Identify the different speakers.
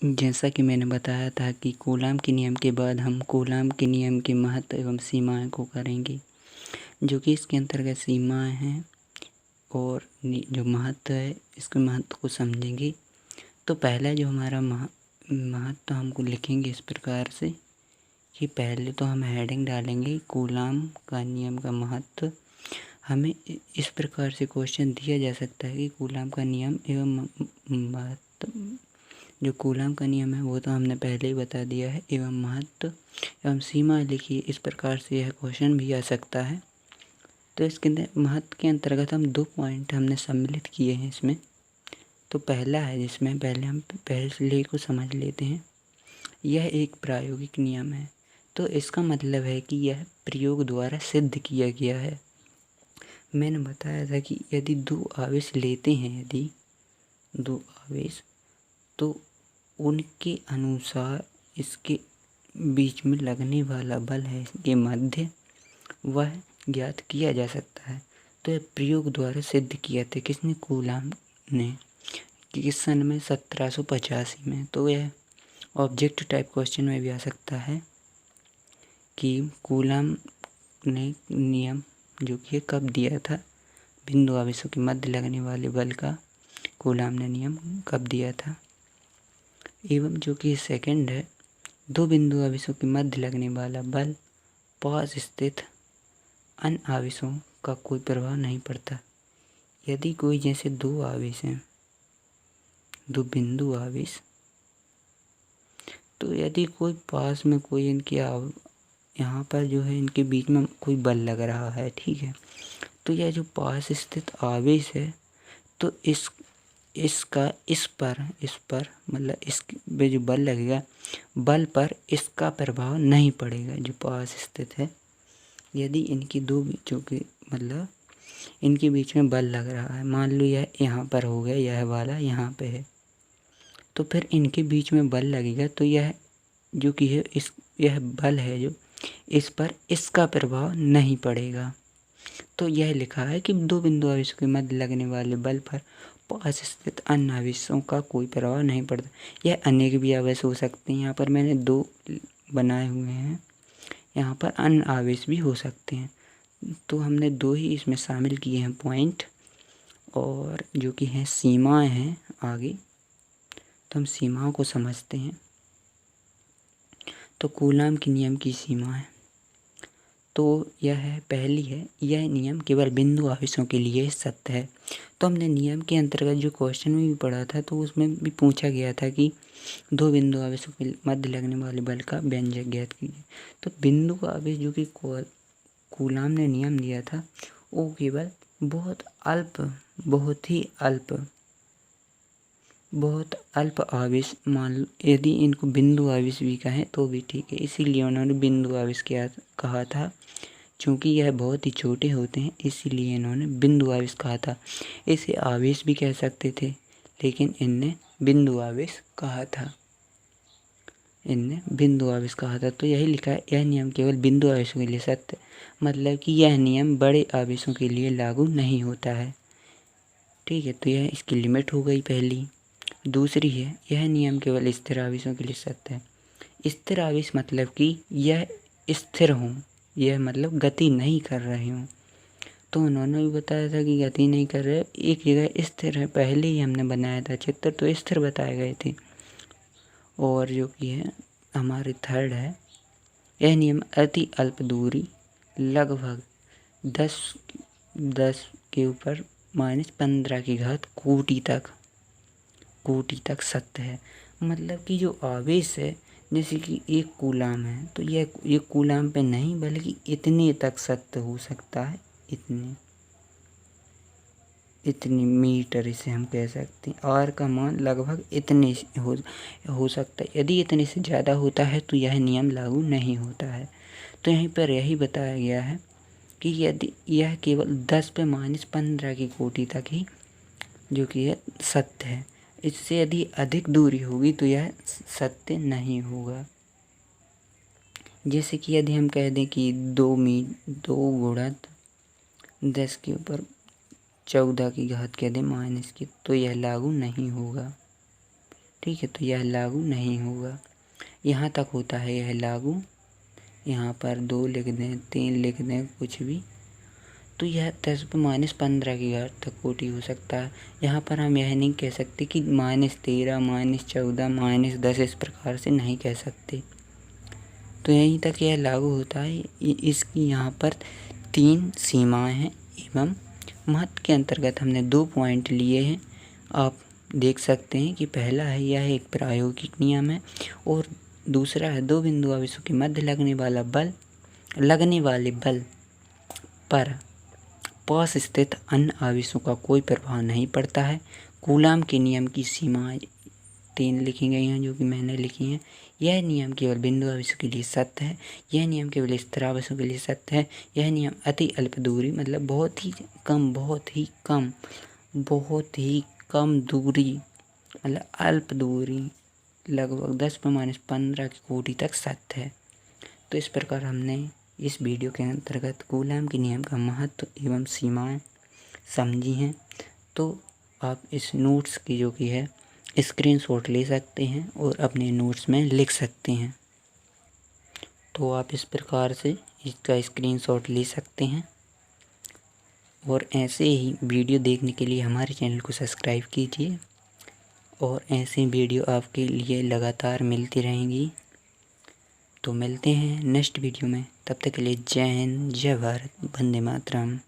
Speaker 1: जैसा कि मैंने बताया था कि कूलाम के नियम के बाद हम कूलाम के नियम के महत्व एवं सीमाएं को करेंगे, जो कि इसके अंतर्गत सीमाएं हैं और जो महत्व है इसके महत्व को समझेंगे। तो पहला जो हमारा महत्व हमको लिखेंगे इस प्रकार से कि पहले तो हम हेडिंग डालेंगे कूलाम का नियम का महत्व। हमें इस प्रकार से क्वेश्चन दिया जा सकता है कि कूलाम का नियम एवं महत्व। जो कूलाम का नियम है वो तो हमने पहले ही बता दिया है, एवं महत्व एवं सीमा लिखिए, इस प्रकार से यह क्वेश्चन भी आ सकता है। तो इसके महत्व के अंतर्गत हम 2 पॉइंट हमने सम्मिलित किए हैं इसमें। तो पहला है जिसमें पहले हम पहले को समझ लेते हैं। यह एक प्रायोगिक नियम है, तो इसका मतलब है कि यह प्रयोग द्वारा सिद्ध किया गया है। मैंने बताया था कि यदि 2 आवेश लेते हैं, यदि 2 आवेश, तो उनके अनुसार इसके बीच में लगने वाला बल है इसके मध्य, वह ज्ञात किया जा सकता है। तो यह प्रयोग द्वारा सिद्ध किया था किसने? कूलाम ने। किस सन में? 1785 में। तो यह ऑब्जेक्ट टाइप क्वेश्चन में भी आ सकता है कि कूलाम ने नियम जो कि कब दिया था, बिंदु आवेशों के मध्य लगने वाले बल का कूलाम ने नियम कब दिया था। एवं जो कि सेकंड है, 2 बिंदु आवेशों के मध्य लगने वाला बल पास स्थित अन्य आवेशों का कोई प्रभाव नहीं पड़ता। यदि कोई जैसे 2 आवेश हैं, 2 बिंदु आवेश, तो यदि कोई पास में कोई इनके यहाँ पर जो है इनके बीच में कोई बल लग रहा है, ठीक है, तो यह जो पास स्थित आवेश है, तो इसका इस पर मतलब इस पे जो बल लगेगा, बल पर इसका प्रभाव नहीं पड़ेगा जो पास स्थित है। यदि इनकी 2 बीचों के मतलब इनके बीच में बल लग रहा है, मान लो यह यहाँ पर हो गया, यह वाला यहाँ पे है, तो फिर इनके बीच में बल लगेगा, तो यह जो कि है यह बल है जो इस पर इसका प्रभाव नहीं पड़ेगा। तो यह लिखा है कि 2 बिंदु आवेशों के मध्य लगने वाले बल पर पास स्थित अन्य आवेशों का कोई प्रभाव नहीं पड़ता। यह अनेक भी आवेश हो सकते हैं, यहाँ पर मैंने 2 बनाए हुए हैं, यहाँ पर अन्य आवेश भी हो सकते हैं। तो हमने 2 ही इसमें शामिल किए हैं पॉइंट, और जो कि हैं सीमाएं हैं आगे, तो हम सीमाओं को समझते हैं। तो कूलाम के नियम की सीमा है, तो यह है पहली है, यह नियम केवल बिंदु आवेशों के लिए सत्य है। तो हमने नियम के अंतर्गत जो क्वेश्चन में भी पढ़ा था, तो उसमें भी पूछा गया था कि 2 बिंदु आवेशों के मध्य लगने वाले बल का व्यंजक ज्ञात कीजिए। तो बिंदु आवेश जो कि कूलाम ने नियम दिया था, वो केवल बहुत अल्प आवेश, मान लो यदि इनको बिंदु आवेश भी कहें तो भी ठीक है, इसीलिए उन्होंने बिंदु आवेश क्या कहा था, क्योंकि यह बहुत ही छोटे होते हैं, इसीलिए इन्होंने बिंदु आवेश कहा था। इसे आवेश भी कह सकते थे, लेकिन इनने बिंदु आवेश कहा था, तो यही लिखा है, यह नियम केवल बिंदु आवेशों के लिए सत्य, मतलब कि यह नियम बड़े आवेशों के लिए लागू नहीं होता है, ठीक है। तो यह इसकी लिमिट हो गई पहली। दूसरी है, यह नियम केवल स्थिर आवेशों के लिए सत्य है। स्थिर आवेश मतलब कि यह स्थिर हों, यह मतलब गति नहीं कर रहे हों। तो उन्होंने भी बताया था कि गति नहीं कर रहे, एक जगह स्थिर है, पहले ही हमने बनाया था चित्र, तो स्थिर बताए गए थे। और जो कि है हमारे थर्ड है, यह नियम अति अल्प दूरी लगभग 10 के ऊपर -15 की घात कोटि तक सत्य है। मतलब कि जो आवेश है, जैसे कि 1 कूलाम है, तो यह 1 कूलाम पे नहीं बल्कि इतने तक सत्य हो सकता है, इतनी मीटर इसे हम कह सकते हैं। आर का मान लगभग इतने हो सकता है, यदि इतने से ज़्यादा होता है तो यह नियम लागू नहीं होता है। तो यहीं पर यही बताया गया है कि यदि यह केवल 10 पे -15 की कोटि तक ही जो कि है सत्य है, इससे यदि अधिक दूरी होगी तो यह सत्य नहीं होगा। जैसे कि यदि हम कह दें कि 2 गुणित 10 के ऊपर 14 की घात कह दें माइनस की, तो यह लागू नहीं होगा। ठीक है, तो यह लागू नहीं होगा। यहाँ तक होता है यह लागू। यहाँ पर 2 लिख दें, 3 लिख दें, कुछ भी, तो यह 10⁻15 की घात तक कोटि हो सकता है। यहाँ पर हम यह नहीं कह सकते कि -13, -14, -10 इस प्रकार से नहीं कह सकते। तो यहीं तक यह लागू होता है। इसकी यहाँ पर 3 सीमाएं हैं एवं महत्व के अंतर्गत हमने 2 पॉइंट लिए हैं। आप देख सकते हैं कि पहला है यह एक प्रायोगिक नियम है और दूसरा है 2 बिंदु आवेशों के मध्य लगने वाले बल पर पास स्थित अन्य आवेशों का कोई प्रभाव नहीं पड़ता है। कूलाम के नियम की सीमाएं 3 लिखी गई हैं, जो कि मैंने लिखी हैं। यह नियम केवल बिंदु आवेशों के लिए सत्य है। यह नियम केवल स्थिर आवेशों के लिए सत्य है। यह नियम अति अल्प दूरी, मतलब बहुत ही कम दूरी, मतलब अल्प दूरी, लगभग 10⁻15 की कोटि तक सत्य है। तो इस प्रकार हमने इस वीडियो के अंतर्गत कूलाम के नियम का महत्व एवं सीमाएं समझी हैं। तो आप इस नोट्स की जो कि है स्क्रीनशॉट ले सकते हैं और अपने नोट्स में लिख सकते हैं। तो आप इस प्रकार से इसका स्क्रीनशॉट ले सकते हैं और ऐसे ही वीडियो देखने के लिए हमारे चैनल को सब्सक्राइब कीजिए और ऐसे वीडियो आपके लिए लगातार मिलती रहेंगी। तो मिलते हैं नेक्स्ट वीडियो में, तब तक के लिए जय हिंद, जय भारत, वंदे मातरम।